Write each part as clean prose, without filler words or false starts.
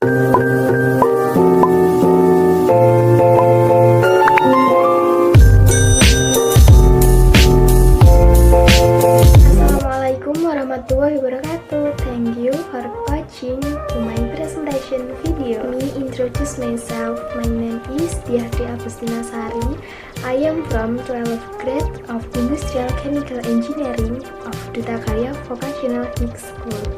Assalamualaikum warahmatullahi wabarakatuh. Thank you for watching to my presentation video. Let me introduce myself. My name is Diah Agustina Sari. I am from 12th grade of Industrial Chemical Engineering of Duta Karya Vocational High School.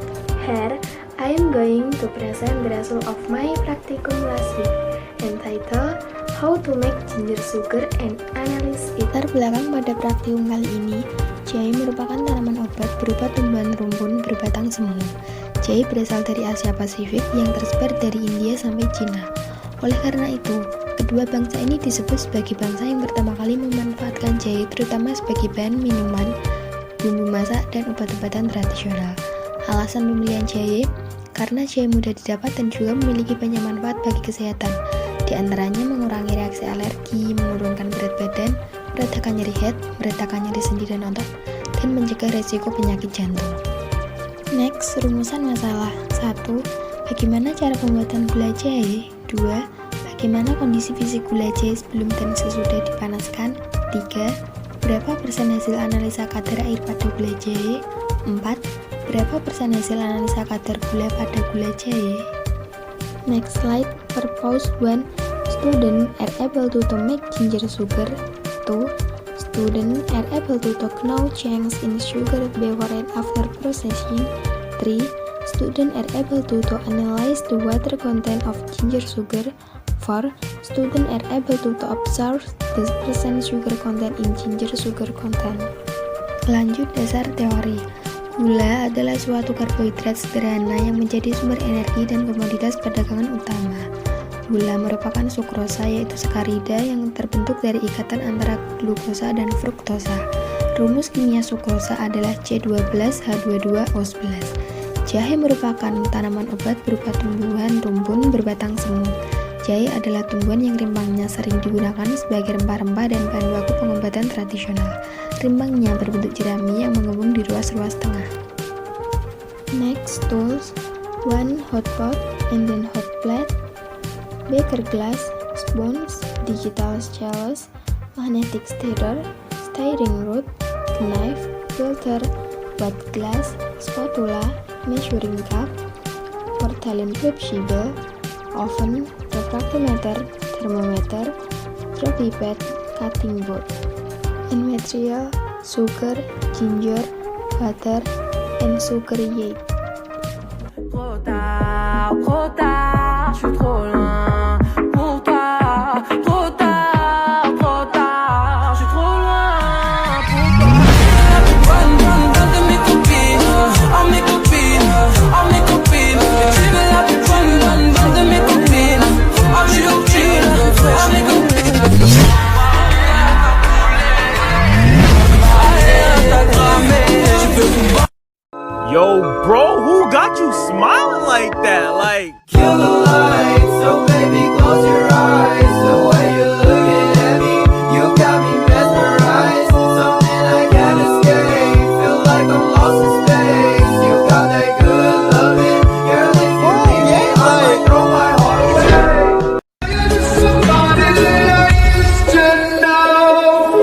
Here, I am going to present the result of my practicum last week, entitled How to Make Ginger Sugar and Analyze It. Latar belakang pada praktikum kali ini, jahe merupakan tanaman obat berupa tumbuhan rumpun berbatang semu. Jahe berasal dari Asia Pasifik yang tersebar dari India sampai Cina. Oleh karena itu, kedua bangsa ini disebut sebagai bangsa yang pertama kali memanfaatkan jahe terutama sebagai bahan minuman, bumbu masak, dan obat-obatan tradisional. Alasan pemilihan jahe, karena jahe mudah didapat dan juga memiliki banyak manfaat bagi kesehatan. Di antaranya mengurangi reaksi alergi, menurunkan berat badan, meredakan nyeri head, meredakan nyeri sendi dan otot, dan mencegah resiko penyakit jantung. Next, rumusan masalah. 1. Bagaimana cara pembuatan gula jahe? 2. Bagaimana kondisi fisik gula jahe sebelum dan sesudah dipanaskan? 3. Berapa persen hasil analisa kadar air pada gula jahe? 4. Berapa persen hasil analisa kadar gula pada gula jahe? Next slide. Purpose 1. Students are able to make ginger sugar. 2. Students are able to know change in sugar before and after processing. 3. Students are able to analyze the water content of ginger sugar. 4. Students are able to observe the percent sugar content in ginger sugar content. Lanjut dasar teori. Gula adalah suatu karbohidrat sederhana yang menjadi sumber energi dan komoditas perdagangan utama. Gula merupakan sukrosa, yaitu sakarida yang terbentuk dari ikatan antara glukosa dan fruktosa. Rumus kimia sukrosa adalah C12H22O11. Jahe merupakan tanaman obat berupa tumbuhan rumpun berbatang semu. Jahe adalah tumbuhan yang rimbangnya sering digunakan sebagai rempah-rempah dan bahan baku pengobatan tradisional. Rimbangnya berbentuk jerami yang mengembung di ruas-ruas tengah. Next tools: 1 hot pot and then hot plate, beaker glass, spoons, digital stylus, magnetic stirrer, stirring rod, knife, filter, wet glass, spatula, measuring cup, porcelain crucible, oven, refractometer, thermometer, pipette, cutting board. In material: sugar, ginger, butter, and sugar yeast. Yo, bro, who got you smiling like that? Like, kill the lights, so baby, close your eyes. The way you're looking at me, you got me mesmerized. Something I can't escape, feel like I'm lost in space. You got that good loving, girl, if you leave me, I might throw my heart away. Somebody that I used to know.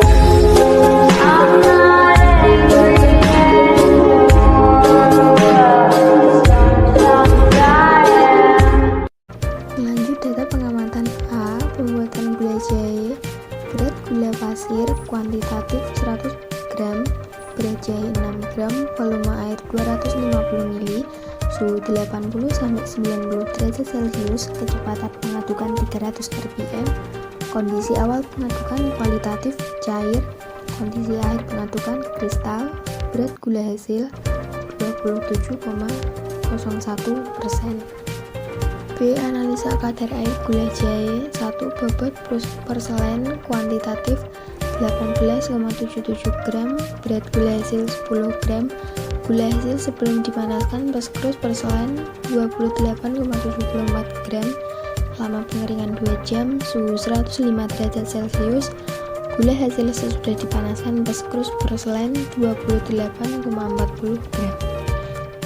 Lanjut data pengamatan A. Pembuatan gula jahe. Berat gula pasir kuantitatif 100 gram, berat jahe 6 gram, volume air 250 ml, suhu 80-90 derajat Celcius, kecepatan pengadukan 300 rpm, kondisi awal pengadukan kualitatif cair, kondisi akhir pengadukan kristal, berat gula hasil 27,01%. B. Analisa kadar air gula jahe. 1. Bobot porselen kuantitatif 18,77 gram, berat gula hasil 10 gram, gula hasil sebelum dipanaskan plus krus porselen 28,74 gram, lama pengeringan 2 jam, suhu 105 derajat Celcius, gula hasil sesudah dipanaskan plus krus porselen 28,40 gram.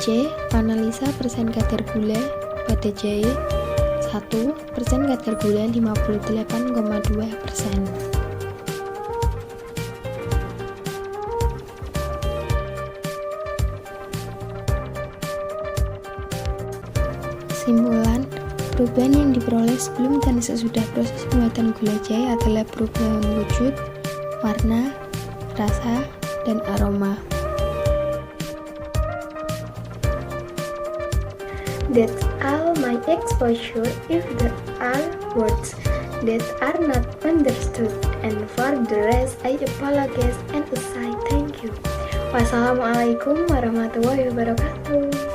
C. Analisa persen kadar gula pada jahe. 1% kadar gula 58,2%. Kesimpulan, perubahan yang diperoleh sebelum dan sesudah proses pembuatan gula jahe adalah perubahan wujud, warna, rasa, dan aroma. That's all my exposure. If there are words that are not understood, and for the rest I apologize and say thank you. Wassalamualaikum warahmatullahi wabarakatuh.